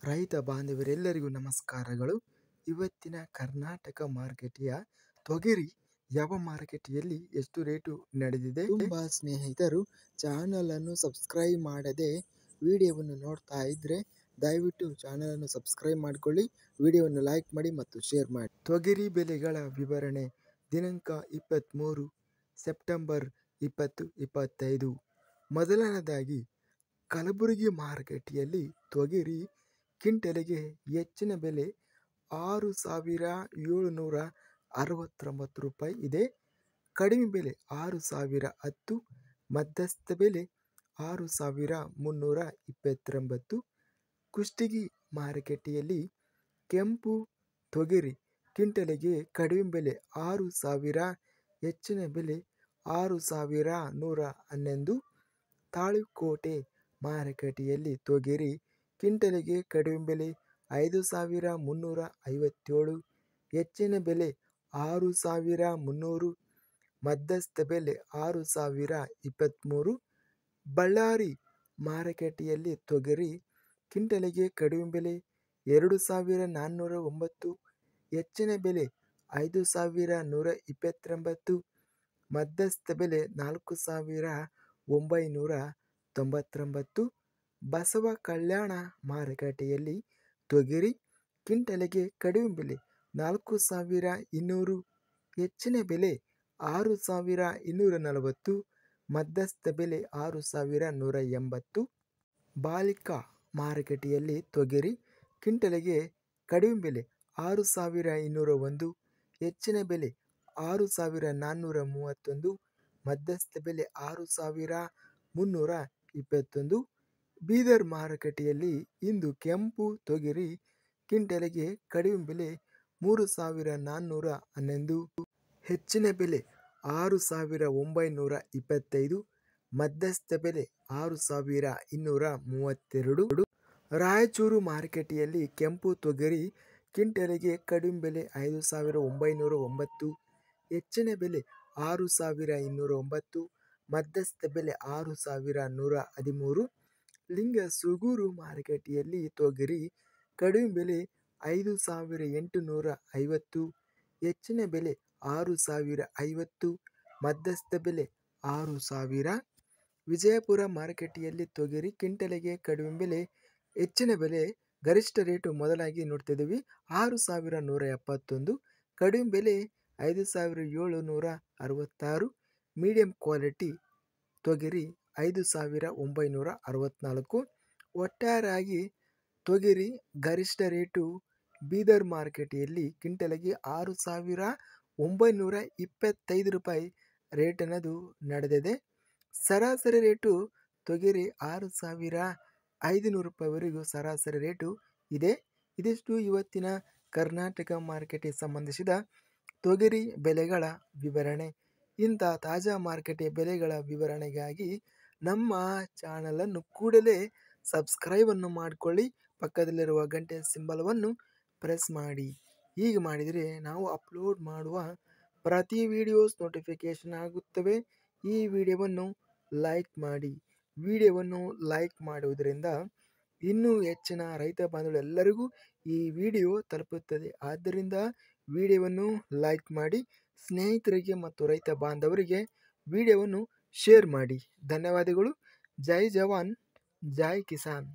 ರೈತ ಬಾಂಧವರೆಲ್ಲರಿಗೂ ನಮಸ್ಕಾರಗಳು. ಇವತ್ತಿನ ಕರ್ನಾಟಕ ಮಾರುಕಟ್ಟೆಯ ತೊಗರಿ ಯಾವ ಮಾರುಕಟ್ಟೆಯಲ್ಲಿ ಎಷ್ಟು ರೇಟು ನಡೆದಿದೆ? ತುಂಬ ಸ್ನೇಹಿತರು ಚಾನಲನ್ನು ಸಬ್ಸ್ಕ್ರೈಬ್ ಮಾಡದೆ ವಿಡಿಯೋವನ್ನು ನೋಡ್ತಾ ಇದ್ರೆ ದಯವಿಟ್ಟು ಚಾನಲನ್ನು ಸಬ್ಸ್ಕ್ರೈಬ್ ಮಾಡಿಕೊಳ್ಳಿ, ವಿಡಿಯೋವನ್ನು ಲೈಕ್ ಮಾಡಿ ಮತ್ತು ಶೇರ್ ಮಾಡಿ. ತೊಗರಿ ಬೆಲೆಗಳ ವಿವರಣೆ ದಿನಾಂಕ 23 ಸೆಪ್ಟೆಂಬರ್ 2025. ಮೊದಲನೇದಾಗಿ ಕಲಬುರಗಿ ಮಾರುಕಟ್ಟೆಯಲ್ಲಿ ತೊಗರಿ ಕ್ವಿಂಟಲಿಗೆ ಹೆಚ್ಚಿನ ಬೆಲೆ 6,769 ರೂಪಾಯಿ ಇದೆ. ಕಡಿಮೆ ಬೆಲೆ 6,010, ಮಧ್ಯಸ್ಥ ಬೆಲೆ 6,329. ಕುಷ್ಟಗಿ ಮಾರುಕಟ್ಟೆಯಲ್ಲಿ ಕೆಂಪು ತೊಗರಿ ಕ್ವಿಂಟಲಿಗೆ ಕಡಿಮೆ ಬೆಲೆ 6,000, ಹೆಚ್ಚಿನ ಬೆಲೆ 6,111. ತಾಳಿಕೋಟೆ ಮಾರುಕಟ್ಟೆಯಲ್ಲಿ ತೊಗರಿ ಕ್ವಿಂಟಲಿಗೆ ಕಡಿಮೆ ಬೆಲೆ 5,357, ಹೆಚ್ಚಿನ ಬೆಲೆ 6,300, ಮಧ್ಯಸ್ಥ ಬೆಲೆ 6,023. ಬಳ್ಳಾರಿ ಮಾರುಕಟ್ಟೆಯಲ್ಲಿ ತೊಗರಿ ಕ್ವಿಂಟಲಿಗೆ ಕಡಿಮೆ ಬೆಲೆ 2,409, ಹೆಚ್ಚಿನ ಬೆಲೆ 5,129, ಮಧ್ಯಸ್ಥ ಬೆಲೆ 4,999. ಬಸವ ಕಲ್ಯಾಣ ಮಾರುಕಟ್ಟೆಯಲ್ಲಿ ತೊಗರಿ ಕ್ವಿಂಟಲಿಗೆ ಕಡಿಮೆ ಬೆಲೆ 4,200, ಹೆಚ್ಚಿನ ಬೆಲೆ 6,240, ಮಧ್ಯಸ್ಥ ಬೆಲೆ 6,180. ಬಾಳಿಕಾ ಮಾರುಕಟ್ಟೆಯಲ್ಲಿ ತೊಗರಿ ಕ್ವಿಂಟಲಿಗೆ ಕಡಿಮೆ ಬೆಲೆ 6,201, ಹೆಚ್ಚಿನ ಬೆಲೆ 6,431, ಮಧ್ಯಸ್ಥ ಬೆಲೆ 6,321. ಬೀದರ್ ಮಾರುಕಟ್ಟೆಯಲ್ಲಿ ಇಂದು ಕೆಂಪು ತೊಗರಿ ಕ್ವಿಂಟಲಿಗೆ ಕಡಿಮೆ ಬೆಲೆ 3,411, ಹೆಚ್ಚಿನ ಬೆಲೆ 6,925, ಮಧ್ಯಸ್ಥ ಬೆಲೆ 6,232. ರಾಯಚೂರು ಮಾರುಕಟ್ಟೆಯಲ್ಲಿ ಕೆಂಪು ತೊಗರಿ ಕ್ವಿಂಟಲಿಗೆ ಕಡಿಮೆ ಬೆಲೆ 5,909, ಹೆಚ್ಚಿನ ಬೆಲೆ 6,209, ಮಧ್ಯಸ್ಥ ಬೆಲೆ 6,113. ಲಿಂಗಸೂಗೂರು ಮಾರುಕಟ್ಟೆಯಲ್ಲಿ ತೊಗರಿ ಕಡಿಮೆ ಬೆಲೆ 5,850, ಹೆಚ್ಚಿನ ಬೆಲೆ 6,050, ಮಧ್ಯಸ್ಥ ಬೆಲೆ 6,000. ವಿಜಯಪುರ ಮಾರುಕಟ್ಟೆಯಲ್ಲಿ ತೊಗರಿ ಕ್ವಿಂಟಲಿಗೆ ಕಡಿಮೆ ಬೆಲೆ, ಹೆಚ್ಚಿನ ಬೆಲೆ, ಗರಿಷ್ಠ ರೇಟು ಮೊದಲಾಗಿ ನೋಡ್ತಿದ್ದೀವಿ 6,171, ಕಡಿಮೆ ಬೆಲೆ 5,766. ಮೀಡಿಯಂ ಕ್ವಾಲಿಟಿ ತೊಗರಿ 5,964. ಒಟ್ಟಾರೆಯಾಗಿ ತೊಗರಿ ಗರಿಷ್ಠ ರೇಟು ಬೀದರ್ ಮಾರುಕಟ್ಟೆಯಲ್ಲಿ ಕ್ವಿಂಟಲಿಗೆ 6,925 ರೂಪಾಯಿ ರೇಟ್ ಅನ್ನೋದು ನಡೆದಿದೆ. ಸರಾಸರಿ ರೇಟು ತೊಗರಿ 6,500 ರೂಪಾಯಿವರೆಗೂ ಸರಾಸರಿ ರೇಟು ಇದೆ. ಇದಿಷ್ಟು ಇವತ್ತಿನ ಕರ್ನಾಟಕ ಮಾರುಕಟ್ಟೆಗೆ ಸಂಬಂಧಿಸಿದ ತೊಗರಿ ಬೆಲೆಗಳ ವಿವರಣೆ. ಇಂಥ ತಾಜಾ ಮಾರುಕಟ್ಟೆ ಬೆಲೆಗಳ ವಿವರಣೆಗಾಗಿ ನಮ್ಮ ಚಾನಲನ್ನು ಕೂಡಲೇ ಸಬ್ಸ್ಕ್ರೈಬನ್ನು ಮಾಡಿಕೊಳ್ಳಿ, ಪಕ್ಕದಲ್ಲಿರುವ ಗಂಟೆ ಸಿಂಬಲವನ್ನು ಪ್ರೆಸ್ ಮಾಡಿ. ಹೀಗೆ ಮಾಡಿದರೆ ನಾವು ಅಪ್ಲೋಡ್ ಮಾಡುವ ಪ್ರತಿ ವಿಡಿಯೋಸ್ ನೋಟಿಫಿಕೇಷನ್ ಆಗುತ್ತವೆ. ಈ ವಿಡಿಯೋವನ್ನು ಲೈಕ್ ಮಾಡಿ. ವಿಡಿಯೋವನ್ನು ಲೈಕ್ ಮಾಡುವುದರಿಂದ ಇನ್ನೂ ಹೆಚ್ಚಿನ ರೈತ ಬಾಂಧವರೆಲ್ಲರಿಗೂ ಈ ವಿಡಿಯೋ ತಲುಪುತ್ತದೆ. ಆದ್ದರಿಂದ ವಿಡಿಯೋವನ್ನು ಲೈಕ್ ಮಾಡಿ, ಸ್ನೇಹಿತರಿಗೆ ಮತ್ತು ರೈತ ಬಾಂಧವರಿಗೆ ವಿಡಿಯೋವನ್ನು ಶೇರ್ ಮಾಡಿ. ಧನ್ಯವಾದಗಳು. ಜೈ ಜವಾನ್, ಜೈ ಕಿಸಾನ್.